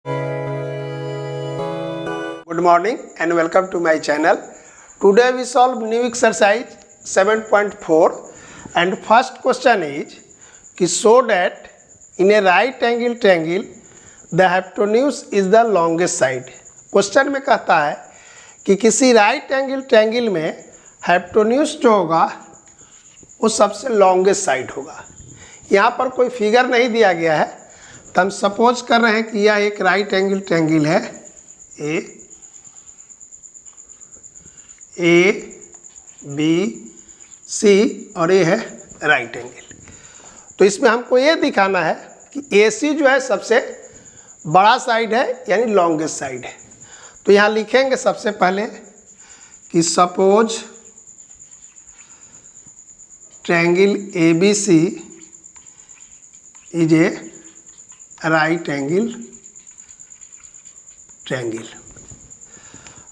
Good morning and welcome to my channel. Today we solve new exercise 7.4 and first question is कि show that in a right angle triangle the hypotenuse is the longest side. Question में कहता है कि किसी right angle triangle में hypotenuse जो होगा वो सबसे लॉन्गेस्ट साइड होगा। यहाँ पर कोई फिगर नहीं दिया गया है, तो हम सपोज कर रहे हैं कि यह एक राइट एंगल ट्रायंगल है ए बी सी और ये है राइट एंगल। तो इसमें हमको ये दिखाना है कि ए सी जो है सबसे बड़ा साइड है यानी लॉन्गेस्ट साइड है। तो यहाँ लिखेंगे सबसे पहले कि suppose triangle A B C is a right angle triangle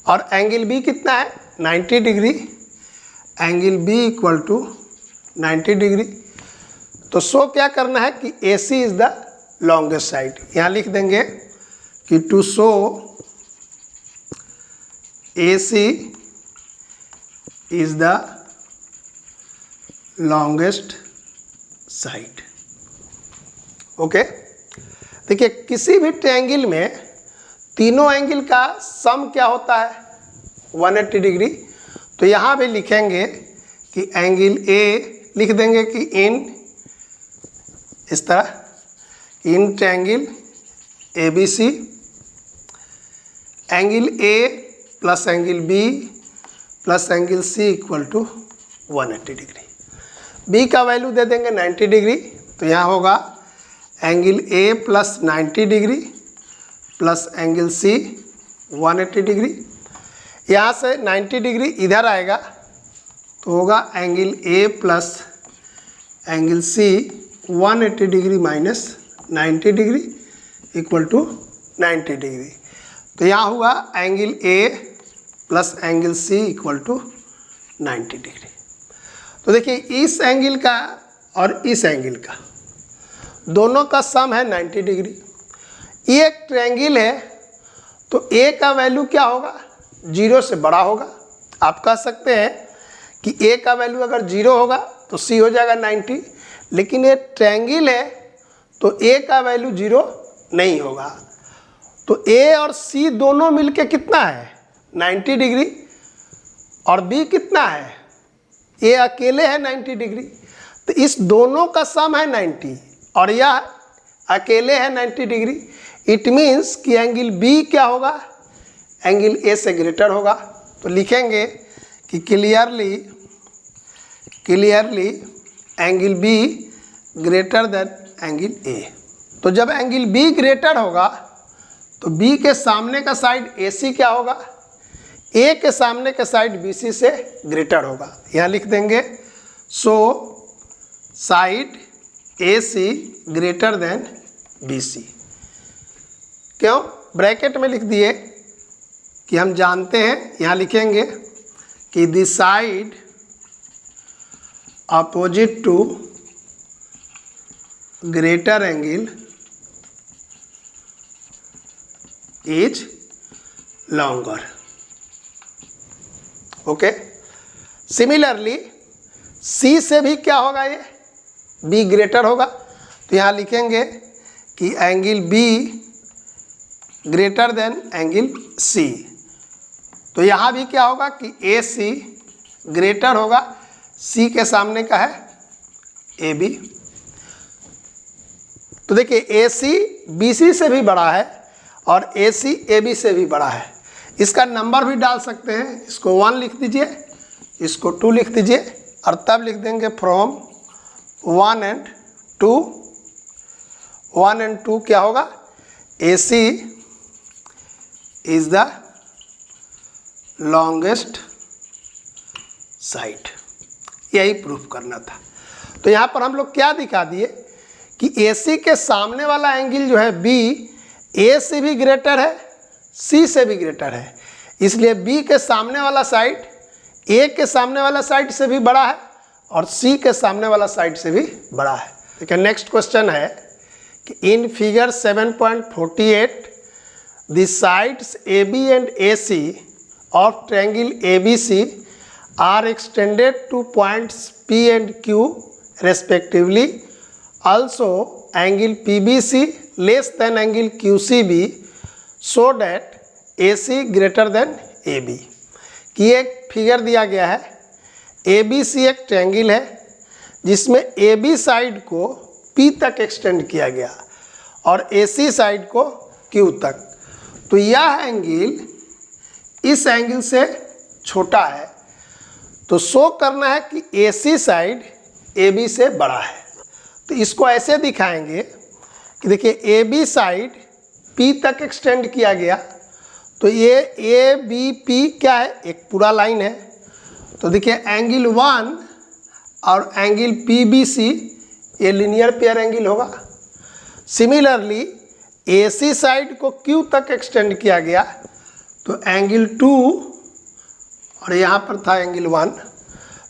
और एंगल बी कितना है 90 degree, angle B equal to 90 degree. तो शो क्या करना है कि A C is the longest side. यहाँ लिख देंगे कि to show A C is the longest side. Okay, देखिए किसी भी ट्रायंगल में तीनों एंगल का सम क्या होता है 180 डिग्री। तो यहाँ भी लिखेंगे कि एंगल ए लिख देंगे कि इन इस तरह in triangle A B C angle A plus angle B plus angle C equal to 180 degree. B का वैल्यू दे देंगे 90 डिग्री, तो यहाँ होगा angle A plus 90 degree plus angle C 180 degree. यहाँ से 90 डिग्री इधर आएगा तो होगा angle A plus angle C 180 degree minus 90 degree equal to 90 degree. तो यहाँ हुआ angle A plus angle C equal to 90 degree. तो देखिए इस एंगल का और इस एंगल का दोनों का सम है 90 डिग्री। ये एक ट्रायंगल है तो ए का वैल्यू क्या होगा 0 से बड़ा होगा। आप कह सकते हैं कि ए का वैल्यू अगर 0 होगा तो सी हो जाएगा 90, लेकिन ये ट्रायंगल है तो ए का वैल्यू 0 नहीं होगा। तो ए और सी दोनों मिलके कितना है 90 डिग्री और बी कितना है ए अकेले है 90 डिग्री। तो इस दोनों का सम है 90 और यह अकेले है 90 डिग्री। इट मीन्स कि एंगल बी क्या होगा एंगल ए से ग्रेटर होगा। तो लिखेंगे कि clearly angle B greater than angle A. तो जब एंगल बी ग्रेटर होगा तो बी के सामने का साइड ए सी क्या होगा ए के सामने का साइड बी सी से ग्रेटर होगा। यहाँ लिख देंगे सो साइड ए सी ग्रेटर देन बी सी। क्यों ब्रैकेट में लिख दिए कि हम जानते हैं, यहाँ लिखेंगे कि the side opposite to greater angle is longer. Okay, similarly C से भी क्या होगा ये बी ग्रेटर होगा। तो यहाँ लिखेंगे कि angle B greater than angle C. तो यहाँ भी क्या होगा कि ए सी ग्रेटर होगा सी के सामने का है ए बी। तो देखिए ए सी बी सी से भी बड़ा है और ए सी ए बी से भी बड़ा है। इसका नंबर भी डाल सकते हैं, इसको 1 लिख दीजिए, इसको 2 लिख दीजिए और तब लिख देंगे फ्रॉम 1 and 2। 1 and 2 क्या होगा ए C is the longest side. यही प्रूफ करना था। तो यहाँ पर हम लोग क्या दिखा दिए कि ए सी के सामने वाला एंगल जो है बी ए से भी ग्रेटर है सी से भी ग्रेटर है, इसलिए बी के सामने वाला साइड ए के सामने वाला साइड से भी बड़ा है और सी के सामने वाला साइड से भी बड़ा है। ठीक है, नेक्स्ट क्वेश्चन है कि in figure 7.48 the sides AB and AC of triangle ABC are extended to points P and Q respectively. Also, angle PBC less than angle QCB so that AC greater than AB. कि एक figure दिया गया है, ABC एक triangle है जिसमें AB side को P तक एक्सटेंड किया गया और AC साइड को Q तक। तो यह एंगल इस एंगल से छोटा है, तो शो करना है कि AC साइड AB से बड़ा है। तो इसको ऐसे दिखाएंगे कि देखिए AB साइड P तक एक्सटेंड किया गया, तो ये ABP क्या है, एक पूरा लाइन है। तो देखिए एंगल 1 और एंगल PBC ये लीनियर पेयर एंगल होगा। सिमिलरली AC साइड को Q तक एक्सटेंड किया गया, तो एंगल 2 और यहाँ पर था एंगल 1,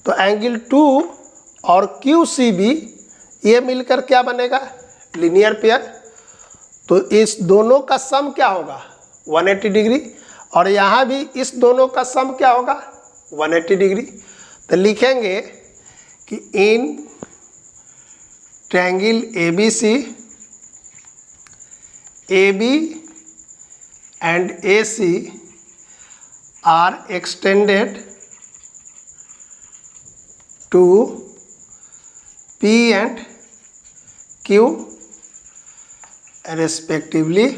तो एंगल 2 और QCB ये मिलकर क्या बनेगा, लीनियर पेयर। तो इस दोनों का सम क्या होगा, 180 डिग्री, और यहाँ भी इस दोनों का सम क्या होगा, 180 डिग्री। तो लिखेंगे कि in triangle ABC AB and AC are extended to P and Q respectively.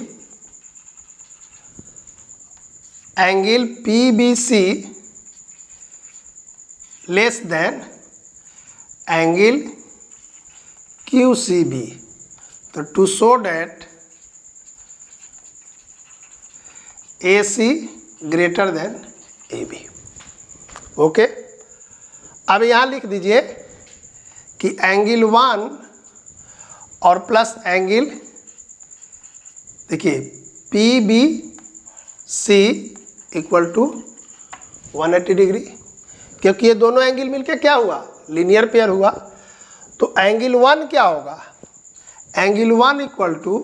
Angle PBC less than angle QCB. So to show that AC greater than AB। Okay, अब यहाँ लिख दीजिए कि एंगल 1 और प्लस एंगल, देखिए PBC equal to 180 degree, क्योंकि ये दोनों एंगल मिलके क्या हुआ, लीनियर पेयर हुआ। तो एंगल 1 क्या होगा, angle 1 equal to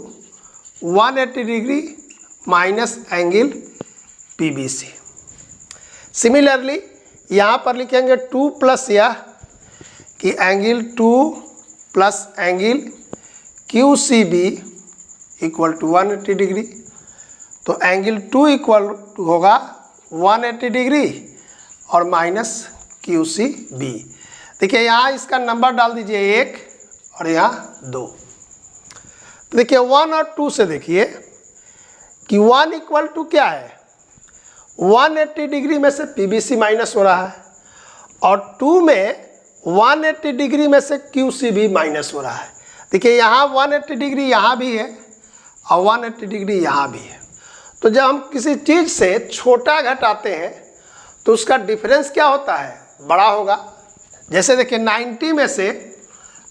180 degree minus angle PBC। Similarly यहाँ पर लिखेंगे 2 प्लस यह कि angle 2 plus angle QCB equal to 180 degree. तो एंगल 2 इक्वल होगा 180 डिग्री और माइनस QCB। देखिए यहाँ इसका नंबर डाल दीजिए 1 और यहाँ 2। तो देखिए 1 और 2 से देखिए कि 1 इक्वल टू क्या है, 180 डिग्री में से PBC माइनस हो रहा है, और 2 में 180 डिग्री में से QCB माइनस हो रहा है। देखिए यहाँ 180 डिग्री यहाँ भी है और 180 डिग्री यहाँ भी है। तो जब हम किसी चीज़ से छोटा घटाते हैं तो उसका डिफरेंस क्या होता है, बड़ा होगा। जैसे देखिए 90 में से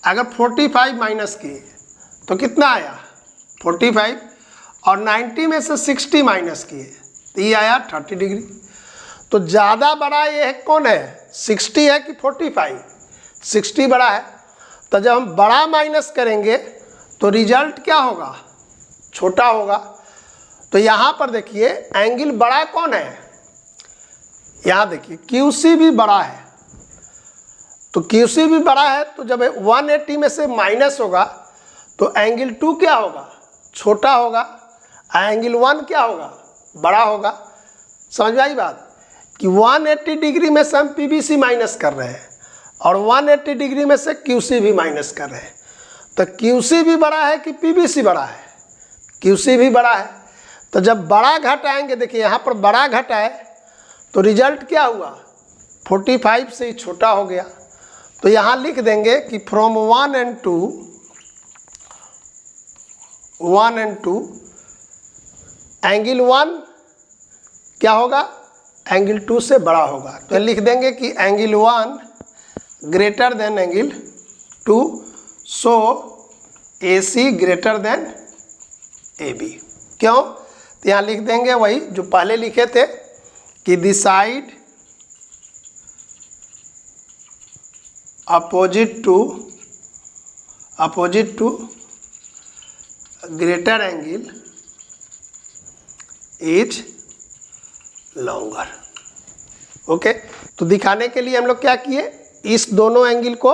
अगर 45 माइनस किए तो कितना आया, 45, और 90 में से 60 माइनस किए तो ये आया 30 डिग्री। तो ज़्यादा बड़ा ये है कौन है, 60 है कि 45, 60 बड़ा है। तो जब हम बड़ा माइनस करेंगे तो रिजल्ट क्या होगा, छोटा होगा। तो यहाँ पर देखिए एंगल बड़ा कौन है, यहाँ देखिए QC भी बड़ा है। तो QC भी बड़ा है, तो जब 180 में से माइनस होगा तो एंगल 2 क्या होगा, छोटा होगा, एंगल 1 क्या होगा, बड़ा होगा। समझ में आई बात कि 180 डिग्री में से हम PBC माइनस कर रहे हैं और 180 डिग्री में से QC भी माइनस कर रहे हैं। तो QC भी बड़ा है कि PBC बड़ा है, QC भी बड़ा है। तो जब बड़ा घटाएंगे, देखिए यहाँ पर बड़ा घटाए तो रिजल्ट क्या हुआ, 45 से ही छोटा हो गया। तो यहाँ लिख देंगे कि फ्रॉम 1 and 2 एंगल 1 क्या होगा, एंगल 2 से बड़ा होगा। तो लिख देंगे कि एंगल 1 ग्रेटर देन एंगल 2, सो AC ग्रेटर देन AB। क्यों, तो यहाँ लिख देंगे वही जो पहले लिखे थे कि the side opposite to greater angle is longer. Okay, तो दिखाने के लिए हम लोग क्या किए, इस दोनों एंगल को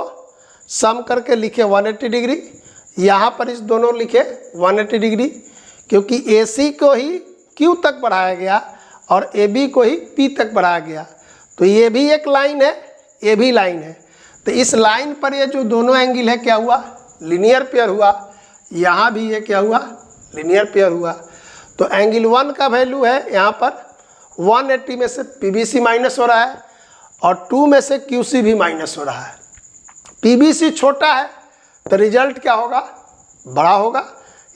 सम करके लिखे 180 डिग्री, यहाँ पर इस दोनों लिखे 180 डिग्री, क्योंकि AC को ही Q तक बढ़ाया गया और AB को ही P तक बढ़ाया गया। तो ये भी एक लाइन है, ये भी लाइन है, तो इस लाइन पर ये जो दोनों एंगल है क्या हुआ, लीनियर पेयर हुआ। यहाँ भी ये क्या हुआ, लीनियर पेयर हुआ। तो एंगल 1 का वैल्यू है यहाँ पर 180 में से PBC माइनस हो रहा है और 2 में से QC भी माइनस हो रहा है। PBC छोटा है तो रिजल्ट क्या होगा, बड़ा होगा,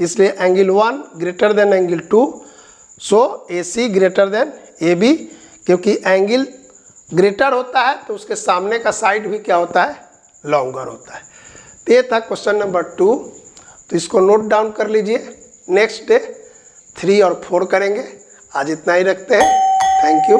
इसलिए एंगल 1 ग्रेटर देन एंगल 2, सो AC ग्रेटर देन AB, क्योंकि एंगल ग्रेटर होता है तो उसके सामने का साइड भी क्या होता है, लॉन्गर होता है। तो ये था क्वेश्चन नंबर 2, तो इसको नोट डाउन कर लीजिए। नेक्स्ट डे 3 और 4 करेंगे। आज इतना ही रखते हैं। Thank you.